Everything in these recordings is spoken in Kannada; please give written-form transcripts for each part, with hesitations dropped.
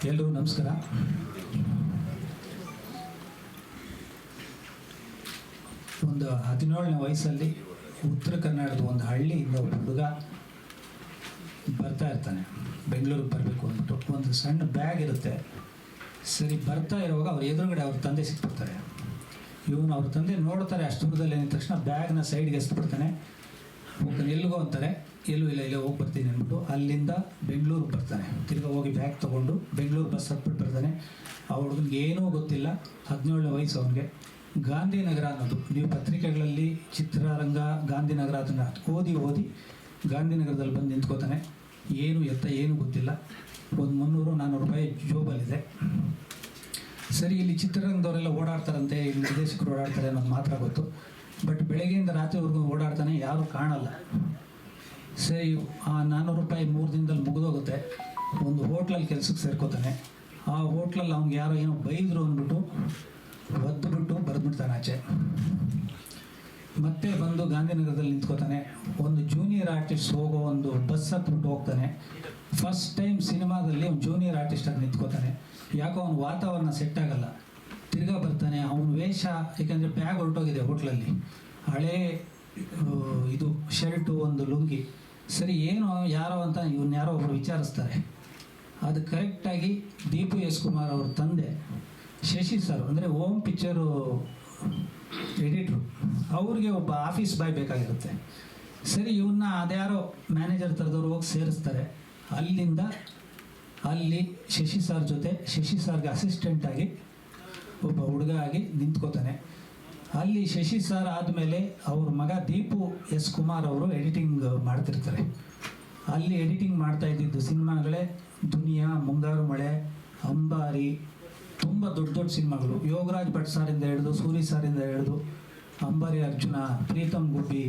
ಎಲ್ಲರಿಗೂ ನಮಸ್ಕಾರ. ಒಂದು 17ನೇ ವಯಸ್ಸಲ್ಲಿ ಉತ್ತರ ಕರ್ನಾಟಕದ ಒಂದು ಹಳ್ಳಿಯಿಂದ ಒಬ್ಬ ಹುಡುಗ ಬರ್ತಾ ಇರ್ತಾನೆ. ಬೆಂಗಳೂರಿಗೆ ಬರಬೇಕು ಅಂದ್ಬಿಟ್ಟು ಒಂದು ಸಣ್ಣ ಬ್ಯಾಗ್ ಇರುತ್ತೆ. ಸರಿ ಬರ್ತಾ ಇರುವಾಗ ಅವ್ರ ಎದುರುಗಡೆ ಅವ್ರ ತಂದೆ ಸಿಕ್ಬಿಡ್ತಾರೆ. ಇವನು ಅವ್ರ ತಂದೆ ನೋಡ್ತಾರೆ, ಅಷ್ಟು ದೂರದಲ್ಲಿ ಅಂದ ತಕ್ಷಣ ಬ್ಯಾಗ್ನ ಸೈಡ್ಗೆ ಎಸ್ಬಿಡ್ತಾನೆ. ಹೋಗ್ತಾನೆ, ಎಲ್ಲಿಗೋ ಅಂತಾರೆ. ಎಲ್ಲೂ ಇಲ್ಲ, ಇಲ್ಲೇ ಹೋಗಿ ಬರ್ತೀನಿ ಅಂದ್ಬಿಟ್ಟು ಅಲ್ಲಿಂದ ಬೆಂಗಳೂರಿಗೆ ಬರ್ತಾನೆ. ತಿರ್ಗಿ ಹೋಗಿ ಬ್ಯಾಗ್ ತೊಗೊಂಡು ಬೆಂಗಳೂರು ಬಸ್ ಹತ್ಬಿಟ್ಟು ಬರ್ತಾನೆ. ಆ ಹುಡುಗನಿಗೆ ಏನೂ ಗೊತ್ತಿಲ್ಲ, 17ನೇ ವಯಸ್ಸು ಅವನಿಗೆ. ಗಾಂಧಿನಗರ ಅನ್ನೋದು ನೀವು ಪತ್ರಿಕೆಗಳಲ್ಲಿ ಚಿತ್ರರಂಗ ಗಾಂಧಿನಗರ ಅದನ್ನು ಓದಿ ಗಾಂಧಿನಗರದಲ್ಲಿ ಬಂದು ನಿಂತ್ಕೋತಾನೆ. ಏನು ಗೊತ್ತಿಲ್ಲ. ಒಂದು 300-400 ರೂಪಾಯಿ ಜೋಬಲ್ಲಿದೆ. ಸರಿ, ಇಲ್ಲಿ ಚಿತ್ರರಂಗದವರೆಲ್ಲ ಓಡಾಡ್ತಾರಂತೆ, ಇಲ್ಲಿ ನಿರ್ದೇಶಕರು ಓಡಾಡ್ತಾರೆ ಅನ್ನೋದು ಮಾತ್ರ ಗೊತ್ತು. ಬಟ್ ಬೆಳಗ್ಗೆಯಿಂದ ರಾತ್ರಿವರೆಗೂ ಓಡಾಡ್ತಾನೆ, ಯಾರೂ ಕಾಣಲ್ಲ. ಸರಿ, ಆ 400 ರೂಪಾಯಿ 3 ದಿನದಲ್ಲಿ ಮುಗಿದೋಗುತ್ತೆ. ಒಂದು ಹೋಟ್ಲಲ್ಲಿ ಕೆಲಸಕ್ಕೆ ಸೇರ್ಕೋತಾನೆ. ಆ ಹೋಟ್ಲಲ್ಲಿ ಅವ್ನಿಗೆ ಯಾರೋ ಏನೋ ಬೈದರು ಅಂದ್ಬಿಟ್ಟು ಒದ್ದುಬಿಟ್ಟು ಬರೆದ್ಬಿಡ್ತಾನೆ ಆಚೆ. ಮತ್ತೆ ಬಂದು ಗಾಂಧಿನಗರದಲ್ಲಿ ನಿಂತ್ಕೋತಾನೆ. ಒಂದು ಜೂನಿಯರ್ ಆರ್ಟಿಸ್ಟ್ ಹೋಗೋ ಒಂದು ಬಸ್ ಹತ್ಬಿಟ್ಟು ಹೋಗ್ತಾನೆ. ಫಸ್ಟ್ ಟೈಮ್ ಸಿನಿಮಾದಲ್ಲಿ ಒಂದು ಜೂನಿಯರ್ ಆರ್ಟಿಸ್ಟಾಗಿ ನಿಂತ್ಕೋತಾನೆ. ಯಾಕೋ ಅವನ ವಾತಾವರಣ ಸೆಟ್ ಆಗಲ್ಲ. ತಿರ್ಗಾ ಬರ್ತಾನೆ. ಅವನ ವೇಷ, ಏಕೆಂದರೆ ಬ್ಯಾಗ್ ಹೊರಟೋಗಿದೆ ಹೋಟ್ಲಲ್ಲಿ, ಹಳೇ ಇದು ಶರ್ಟು, ಒಂದು ಲುಂಗಿ. ಸರಿ, ಏನೋ ಯಾರೋ ಅಂತ ಇವನ್ನ ಯಾರೋ ಒಬ್ಬರು ವಿಚಾರಿಸ್ತಾರೆ. ಅದು ಕರೆಕ್ಟಾಗಿ ದೀಪು ಎಸ್ ಕುಮಾರ್ ಅವ್ರ ತಂದೆ ಶಶಿ ಸರ್, ಅಂದರೆ ಓಮ್ ಪಿಕ್ಚರು ಎಡಿಟ್ರು, ಅವ್ರಿಗೆ ಒಬ್ಬ ಆಫೀಸ್ ಬಾಯ್ ಬೇಕಾಗಿರುತ್ತೆ. ಸರಿ, ಇವನ್ನ ಅದ್ಯಾರೋ ಮ್ಯಾನೇಜರ್ ಥರದವ್ರು ಹೋಗಿ ಸೇರಿಸ್ತಾರೆ. ಅಲ್ಲಿಂದ ಅಲ್ಲಿ ಶಶಿ ಸರ್ ಜೊತೆ, ಶಶಿ ಸರ್ಗೆ ಅಸಿಸ್ಟೆಂಟಾಗಿ ಒಬ್ಬ ಹುಡುಗ ಆಗಿ ನಿಂತ್ಕೋತಾನೆ. ಅಲ್ಲಿ ಶಶಿ ಸರ್ ಆದಮೇಲೆ ಅವ್ರ ಮಗ ದೀಪು ಎಸ್ ಕುಮಾರ್ ಅವರು ಎಡಿಟಿಂಗ್ ಮಾಡ್ತಿರ್ತಾರೆ. ಅಲ್ಲಿ ಎಡಿಟಿಂಗ್ ಮಾಡ್ತಾ ಇದ್ದಿದ್ದು ಸಿನಿಮಾಗಳೇ ದುನಿಯಾ, ಮುಂಗಾರು ಮಳೆ, ಅಂಬಾರಿ, ತುಂಬ ದೊಡ್ಡ ಸಿನಿಮಾಗಳು. ಯೋಗರಾಜ್ ಭಟ್ ಸಾರಿಂದ ಹಿಡಿದು, ಸೂರಿ ಸಾರಿಂದ ಹಿಡಿದು, ಅಂಬಾರಿ ಅರ್ಜುನ, ಪ್ರೀತಮ್ ಗುಬ್ಬಿ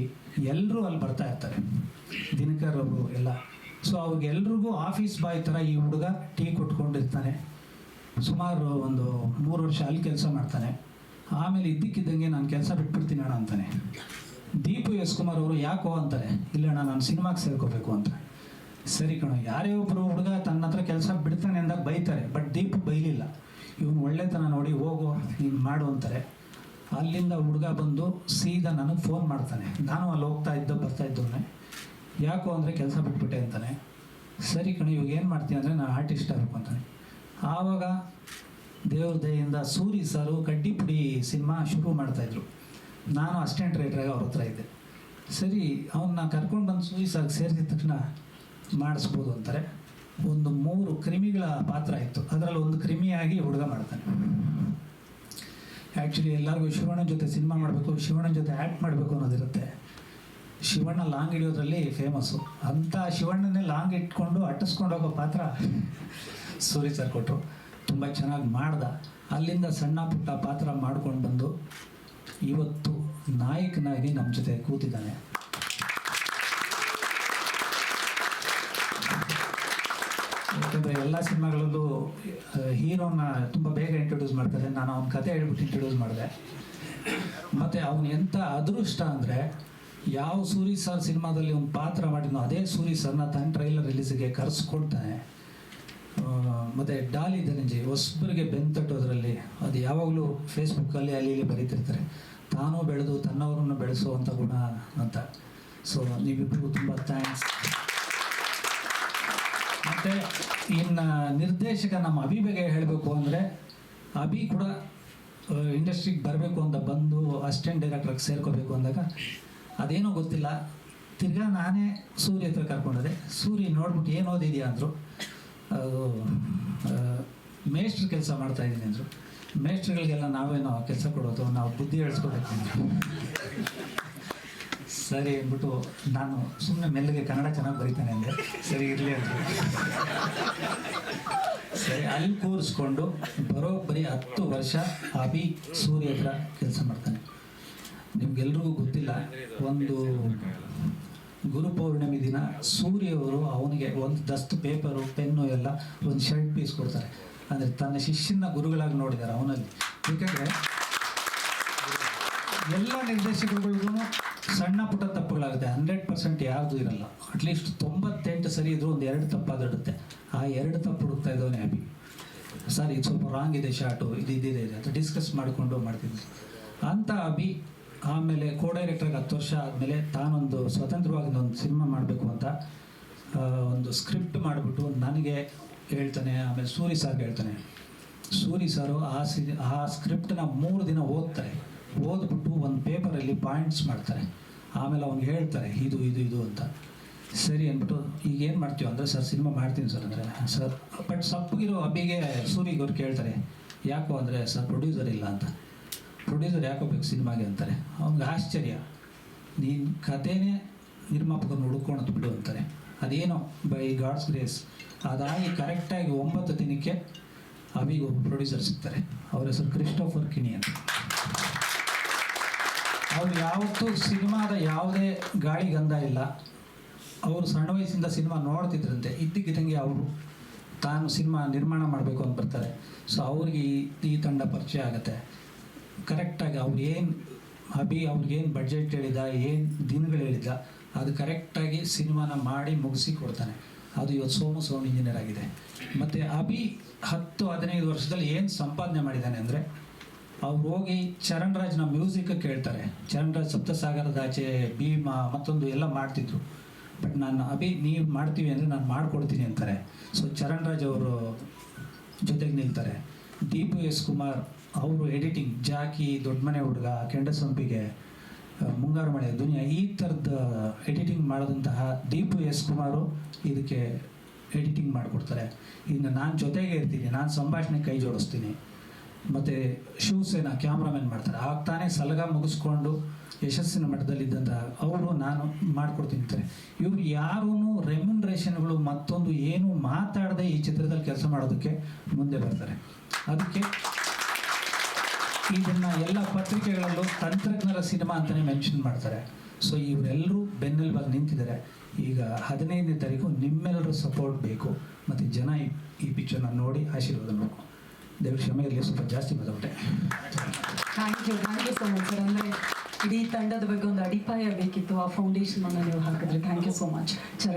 ಎಲ್ಲರೂ ಅಲ್ಲಿ ಬರ್ತಾ ಇರ್ತಾರೆ, ದಿನಕರ್ ಅವರು ಎಲ್ಲ. ಸೊ ಅವ್ರಿಗೆಲ್ರಿಗೂ ಆಫೀಸ್ ಬಾಯ್ ಥರ ಈ ಹುಡುಗ ಟೀ ಕೊಟ್ಕೊಂಡಿರ್ತಾನೆ. ಸುಮಾರು ಒಂದು 3 ವರ್ಷ ಅಲ್ಲಿ ಕೆಲಸ ಮಾಡ್ತಾನೆ. ಆಮೇಲೆ ಇದ್ದಕ್ಕಿದ್ದಂಗೆ ನಾನು ಕೆಲಸ ಬಿಟ್ಬಿಡ್ತೀನಿ ಅಣ್ಣ ಅಂತಾನೆ. ದೀಪು ಎಸ್ ಕುಮಾರ್ ಅವರು ಯಾಕೋ ಅಂತಾರೆ, ಇಲ್ಲಣ್ಣ ನಾನು ಸಿನಿಮಾಗೆ ಸೇರ್ಕೋಬೇಕು ಅಂತ. ಸರಿ ಕಣೋ, ಯಾರೇ ಒಬ್ಬರು ಹುಡುಗ ತನ್ನ ಹತ್ರ ಕೆಲಸ ಬಿಡ್ತಾನೆ ಅಂದಾಗ ಬೈತಾರೆ. ಬಟ್ ದೀಪು ಬೈಲಿಲ್ಲ. ಇವನು ಒಳ್ಳೆತನ ನೋಡಿ ಹೋಗೋ ನೀನು ಮಾಡು ಅಂತಾರೆ. ಅಲ್ಲಿಂದ ಹುಡುಗ ಬಂದು ಸೀದಾ ನನಗೆ ಫೋನ್ ಮಾಡ್ತಾನೆ. ನಾನು ಅಲ್ಲಿ ಬರ್ತಾ ಇದ್ದವನೇ. ಯಾಕೋ ಅಂದರೆ ಕೆಲಸ ಬಿಟ್ಬಿಟ್ಟೆ ಅಂತಾನೆ. ಸರಿ ಕಣೋ, ಇವಾಗ ಏನು ಮಾಡ್ತೀನಿ ಅಂದರೆ ನಾನು ಆರ್ಟಿಸ್ಟ್ ಆಗಬೇಕು ಅಂತಾನೆ. ಆವಾಗ ದೇವ್ರ ದಯೆಯಿಂದ ಸೂರಿ ಸರು ಕಡ್ಡಿಪುಡಿ ಸಿನಿಮಾ ಶುರು ಮಾಡ್ತಾಯಿದ್ರು. ನಾನು ಅಸಿಸ್ಟೆಂಟ್ ರೈಟ್ರಾಗಿ ಅವ್ರ ಹತ್ರ ಇದ್ದೆ. ಸರಿ, ಅವನ್ನ ಕರ್ಕೊಂಡು ಬಂದು ಸೂರಿ ಸರ್ಗೆ ಸೇರಿಸಿದ ತಕ್ಷಣ ಮಾಡಿಸ್ಬೋದು ಅಂತಾರೆ. ಒಂದು 3 ಕ್ರಿಮಿಗಳ ಪಾತ್ರ ಇತ್ತು. ಅದರಲ್ಲಿ ಒಂದು ಕ್ರಿಮಿಯಾಗಿ ಹುಡುಗ ಮಾಡ್ತಾನೆ. ಆ್ಯಕ್ಚುಲಿ ಎಲ್ಲರಿಗೂ ಶಿವಣ್ಣನ ಜೊತೆ ಸಿನಿಮಾ ಮಾಡಬೇಕು, ಶಿವಣ್ಣನ ಜೊತೆ ಆ್ಯಕ್ಟ್ ಮಾಡಬೇಕು ಅನ್ನೋದಿರುತ್ತೆ. ಶಿವಣ್ಣ ಲಾಂಗ್ ಹಿಡಿಯೋದ್ರಲ್ಲಿ ಫೇಮಸ್ಸು. ಅಂಥ ಶಿವಣ್ಣನೇ ಲಾಂಗ್ ಇಟ್ಕೊಂಡು ಅಟ್ಟಿಸ್ಕೊಂಡು ಹೋಗೋ ಪಾತ್ರ ಸೂರಿ ಸರ್ ಕೊಟ್ಟರು. ತುಂಬ ಚೆನ್ನಾಗಿ ಮಾಡ್ದ. ಅಲ್ಲಿಂದ ಸಣ್ಣ ಪುಟ್ಟ ಪಾತ್ರ ಮಾಡ್ಕೊಂಡು ಬಂದು ಇವತ್ತು ನಾಯಕನಾಗಿ ನಮ್ಮ ಜೊತೆ ಕೂತಿದ್ದಾನೆ. ಯಾಕಂದರೆ ಎಲ್ಲ ಸಿನಿಮಾಗಳಲ್ಲೂ ಹೀರೋನ ತುಂಬ ಬೇಗ ಇಂಟ್ರೊಡ್ಯೂಸ್ ಮಾಡ್ತಾರೆ. ನಾನು ಅವನ ಕತೆ ಹೇಳ್ಬಿಟ್ಟು ಇಂಟ್ರೊಡ್ಯೂಸ್ ಮಾಡಿದೆ. ಮತ್ತು ಅವನು ಎಂಥ ಅದೃಷ್ಟ ಅಂದರೆ, ಯಾವ ಸೂರಿ ಸರ್ ಸಿನಿಮಾದಲ್ಲಿ ಒಂದು ಪಾತ್ರ ಮಾಡಿದ್ನೋ ಅದೇ ಸೂರಿ ಸರ್ನ ತನ್ನ ಟ್ರೈಲರ್ ರಿಲೀಸಿಗೆ ಕರೆಸ್ಕೊಳ್ತಾನೆ. ಮತ್ತು ಡಾಲಿ ಧನಂಜಯ್ ಹೊಸಬರಿಗೆ ಬೆಂತಟ್ಟೋದ್ರಲ್ಲಿ ಅದು ಯಾವಾಗಲೂ ಫೇಸ್ಬುಕ್ಕಲ್ಲಿ ಅಲ್ಲಿ ಇಲ್ಲಿ ಬರೀತಿರ್ತಾರೆ, ತಾನೂ ಬೆಳೆದು ತನ್ನವರನ್ನು ಬೆಳೆಸುವಂಥ ಗುಣ ಅಂತ. ಸೊ ನೀವಿಬ್ಬರಿಗೂ ತುಂಬ ಥ್ಯಾಂಕ್ಸ್. ಮತ್ತು ಇನ್ನು ನಿರ್ದೇಶಕ ನಮ್ಮ ಅಭಿ ಬಗ್ಗೆ ಹೇಳಬೇಕು ಅಂದರೆ, ಅಭಿ ಕೂಡ ಇಂಡಸ್ಟ್ರಿಗೆ ಬರಬೇಕು ಅಂತ ಬಂದು ಅಸಿಸ್ಟೆಂಟ್ ಡೈರೆಕ್ಟ್ರಾಗಿ ಸೇರ್ಕೋಬೇಕು ಅಂದಾಗ ಅದೇನೋ ಗೊತ್ತಿಲ್ಲ. ತಿರ್ಗಾ ನಾನೇ ಸೂರ್ಯ ಹತ್ರ ಕರ್ಕೊಂಡದೆ. ಸೂರ್ಯ ನೋಡ್ಬಿಟ್ಟು ಏನು ಓದಿದೆಯಾ ಅಂದರು. ಮೇಸ್ಟ್ರ ಕೆಲಸ ಮಾಡ್ತಾಯಿದ್ದೀನಿ ಅಂದರು. ಮೇಸ್ಟ್ರುಗಳಿಗೆಲ್ಲ ನಾವೇನೋ ಕೆಲಸ ಕೊಡೋದು, ನಾವು ಬುದ್ಧಿ ಹೇಳಿಸ್ಕೋಬೇಕು ಅಂದರು. ಸರಿ ಅಂದ್ಬಿಟ್ಟು ನಾನು ಸುಮ್ಮನೆ ಮೆಲ್ಲಗೆ ಕನ್ನಡ ಚೆನ್ನಾಗಿ ಬರೀತಾನೆ ಅಂದರೆ ಸರಿ ಇರಲಿ ಅಂತ ಸರಿ ಅಲ್ಲಿ ಕೂರಿಸ್ಕೊಂಡು ಬರೋಬ್ಬರಿ 10 ವರ್ಷ ಅಭಿ ಸೂರ್ಯ ಹತ್ರ ಕೆಲಸ ಮಾಡ್ತಾನೆ. ನಿಮ್ಗೆಲ್ರಿಗೂ ಗೊತ್ತಿಲ್ಲ, ಒಂದು ಗುರುಪೌರ್ಣಿಮೆ ದಿನ ಸೂರ್ಯವರು ಅವನಿಗೆ ಒಂದು ದಸ್ತು ಪೇಪರು, ಪೆನ್ನು ಎಲ್ಲ ಒಂದು ಶರ್ಟ್ ಪೀಸ್ ಕೊಡ್ತಾರೆ. ಅಂದರೆ ತನ್ನ ಶಿಷ್ಯನ ಗುರುಗಳಾಗಿ ನೋಡಿದ್ದಾರೆ ಅವನಲ್ಲಿ. ಏಕೆಂದರೆ ಎಲ್ಲ ನಿರ್ದೇಶಕರುಗಳಿಗೂ ಸಣ್ಣ ಪುಟ್ಟ ತಪ್ಪುಗಳಾಗುತ್ತೆ. 100% ಯಾರ್ದು ಇರಲ್ಲ. ಅಟ್ಲೀಸ್ಟ್ 98 ಸರಿ ಇದ್ರೂ ಒಂದು 2 ತಪ್ಪಾಗಿರುತ್ತೆ. ಆ 2 ತಪ್ಪು ಹುಡುಕ್ತಾ ಇದ್ದವನೇ ಅಭಿ. ಸರ್ ಇದು ಸ್ವಲ್ಪ ರಾಂಗ್ ಇದೆ ಶಾರ್ಟು, ಇದಿದೆ ಅಂತ ಡಿಸ್ಕಸ್ ಮಾಡಿಕೊಂಡು ಮಾಡ್ತಿದ್ವಿ ಅಂತ ಅಭಿ. ಆಮೇಲೆ ಕೋ ಡೈರೆಕ್ಟರ್ಗೆ 10 ವರ್ಷ ಆದಮೇಲೆ ತಾನೊಂದು ಸ್ವತಂತ್ರವಾಗಿ ಒಂದು ಸಿನಿಮಾ ಮಾಡಬೇಕು ಅಂತ ಒಂದು ಸ್ಕ್ರಿಪ್ಟ್ ಮಾಡಿಬಿಟ್ಟು ನನಗೆ ಹೇಳ್ತಾನೆ. ಆಮೇಲೆ ಸೂರಿ ಸರ್ಗೆ ಹೇಳ್ತಾನೆ. ಸೂರಿ ಸರು ಆ ಸ್ಕ್ರಿಪ್ಟನ್ನ 3 ದಿನ ಓದ್ತಾರೆ. ಓದ್ಬಿಟ್ಟು ಒಂದು ಪೇಪರಲ್ಲಿ ಪಾಯಿಂಟ್ಸ್ ಮಾಡ್ತಾರೆ. ಆಮೇಲೆ ಅವ್ನಿಗೆ ಹೇಳ್ತಾರೆ ಇದು ಇದು ಇದು ಅಂತ. ಸರಿ ಅಂದ್ಬಿಟ್ಟು ಈಗ ಏನು ಮಾಡ್ತೀವಿ ಅಂದರೆ, ಸರ್ ಸಿನಿಮಾ ಮಾಡ್ತೀನಿ ಸರ್ ಅಂದರೆ, ಸರ್ ಬಟ್ ಸಪ್ಪಗಿರೋ ಅಬ್ಬಿಗೆ ಸೂರಿಗೆ ಅವ್ರು ಕೇಳ್ತಾರೆ ಯಾಕೋ ಅಂದರೆ, ಸರ್ ಪ್ರೊಡ್ಯೂಸರ್ ಇಲ್ಲ ಅಂತ. ಪ್ರೊಡ್ಯೂಸರ್ ಯಾಕೋ ಬೇಕು ಸಿನಿಮಾಗೆ ಅಂತಾರೆ. ಅವ್ನಿಗೆ ಆಶ್ಚರ್ಯ, ನೀನು ಕಥೆನೇ ನಿರ್ಮಾಪಕರನ್ನು ಹುಡ್ಕೊಂಡು ಬಿಡು ಅಂತಾರೆ. ಅದೇನೋ ಬೈ ಗಾಡ್ಸ್ ಗ್ರೇಸ್ ಅದಾಗಿ ಕರೆಕ್ಟಾಗಿ 9 ದಿನಕ್ಕೆ ಅಭಿಗೆ ಒಬ್ಬ ಪ್ರೊಡ್ಯೂಸರ್ ಸಿಗ್ತಾರೆ. ಅವ್ರ ಹೆಸರು ಕ್ರಿಸ್ಟೋಫರ್ ಕಿಣಿ ಅಂತ. ಅವ್ರು ಯಾವತ್ತೂ ಸಿನಿಮಾದ ಯಾವುದೇ ಗಾಳಿ ಗಂಧ ಇಲ್ಲ. ಅವರು ಸಣ್ಣ ವಯಸ್ಸಿಂದ ಸಿನಿಮಾ ನೋಡ್ತಿದ್ರಂತೆ. ಇದ್ದಕ್ಕಿದ್ದಂಗೆ ಅವರು ತಾನು ಸಿನಿಮಾ ನಿರ್ಮಾಣ ಮಾಡಬೇಕು ಅಂತ ಬರ್ತಾರೆ. ಸೊ ಅವ್ರಿಗೆ ಈ ತಂಡ ಪರಿಚಯ ಆಗುತ್ತೆ. ಕರೆಕ್ಟಾಗಿ ಅವ್ರಿಗೇನು ಬಡ್ಜೆಟ್ ಹೇಳಿದ, ಏನು ದಿನಗಳು ಹೇಳಿದ, ಅದು ಕರೆಕ್ಟಾಗಿ ಸಿನಿಮಾನ ಮಾಡಿ ಮುಗಿಸಿ ಕೊಡ್ತಾನೆ. ಅದು ಇವತ್ತು ಸೌಂಡ್ ಇಂಜಿನಿಯರ್ ಆಗಿದೆ. ಮತ್ತು ಅಭಿ 10-15 ವರ್ಷದಲ್ಲಿ ಏನು ಸಂಪಾದನೆ ಮಾಡಿದ್ದಾನೆ ಅಂದರೆ, ಅವ್ರು ಹೋಗಿ ಚರಣ್ ರಾಜ್ನ ಮ್ಯೂಸಿಕ್ ಕೇಳ್ತಾರೆ. ಚರಣ್ ರಾಜ್ ಸಪ್ತಸಾಗರದಾಚೆ, ಭೀಮಾ ಮತ್ತೊಂದು ಎಲ್ಲ ಮಾಡ್ತಿದ್ರು. ಬಟ್ ನಾನು ನೀವು ಮಾಡ್ತೀವಿ ಅಂದರೆ ನಾನು ಮಾಡಿಕೊಡ್ತೀನಿ ಅಂತಾರೆ. ಸೊ ಚರಣ್ ರಾಜ್ ಅವರು ಜೊತೆಗೆ ನಿಲ್ತಾರೆ. ದೀಪು ಎಸ್ ಕುಮಾರ್ ಅವರು ಎಡಿಟಿಂಗ್, ಜಾಕಿ, ದೊಡ್ಡ ಮನೆ ಹುಡುಗ, ಕೆಂಡಸಂಪಿಗೆ, ಮುಂಗಾರು ಮಳೆ, ದುನಿಯಾ, ಈ ಥರದ ಎಡಿಟಿಂಗ್ ಮಾಡಿದಂತಹ ದೀಪು ಎಸ್ ಕುಮಾರು ಇದಕ್ಕೆ ಎಡಿಟಿಂಗ್ ಮಾಡಿಕೊಡ್ತಾರೆ. ಇನ್ನು ನಾನು ಜೊತೆಗೆ ಇರ್ತೀನಿ, ನಾನು ಸಂಭಾಷಣೆ ಕೈ ಜೋಡಿಸ್ತೀನಿ. ಮತ್ತು ಶಿವಸೇನಾ ಕ್ಯಾಮ್ರಾಮನ್ ಮಾಡ್ತಾರೆ. ಆಗ್ತಾನೆ ಸಲಗ ಮುಗಿಸ್ಕೊಂಡು ಯಶಸ್ಸಿನ ಮಟ್ಟದಲ್ಲಿದ್ದಂಥ ಅವರು ನಾನು ಮಾಡಿಕೊಡ್ತೀನಿ ಅಂತಾರೆ. ಇವ್ರು ಯಾರೂ ರೆಮ್ಯುನರೇಷನ್ಗಳು ಮತ್ತೊಂದು ಏನು ಮಾತಾಡದೆ ಈ ಚಿತ್ರದಲ್ಲಿ ಕೆಲಸ ಮಾಡೋದಕ್ಕೆ ಮುಂದೆ ಬರ್ತಾರೆ. ಅದಕ್ಕೆ ಇದನ್ನು ಎಲ್ಲ ಪತ್ರಿಕೆಗಳಲ್ಲೂ ತಂತ್ರಜ್ಞರ ಸಿನಿಮಾ ಅಂತಲೇ ಮೆನ್ಷನ್ ಮಾಡ್ತಾರೆ. ಸೊ ಇವರೆಲ್ಲರೂ ಬೆನ್ನೆಲುಬಾಗಿ ನಿಂತಿದ್ದಾರೆ. ಈಗ 15ನೇ ತಾರೀಕು ನಿಮ್ಮೆಲ್ಲರೂ ಸಪೋರ್ಟ್ ಬೇಕು. ಮತ್ತು ಜನ ಈ ಪಿಕ್ಚರ್ನ ನೋಡಿ ಆಶೀರ್ವಾದ ಬೇಕು. ದಯವಿಟ್ಟು ಕ್ಷಮೆ ಇರಲಿ, ಸ್ವಲ್ಪ ಜಾಸ್ತಿ ಮಾತಾಡ್ಬಿಟ್ಟೆ. Thank you so much sir. ಅಂದರೆ ಇಡೀ ತಂಡದ ಬಗ್ಗೆ ಒಂದು ಅಡಿಪಾಯ ಬೇಕಿತ್ತು, ಆ ಫೌಂಡೇಶನ್ ಅನ್ನು ನೀವು ಹಾಕಿದ್ರೆ. Thank you so much Charan.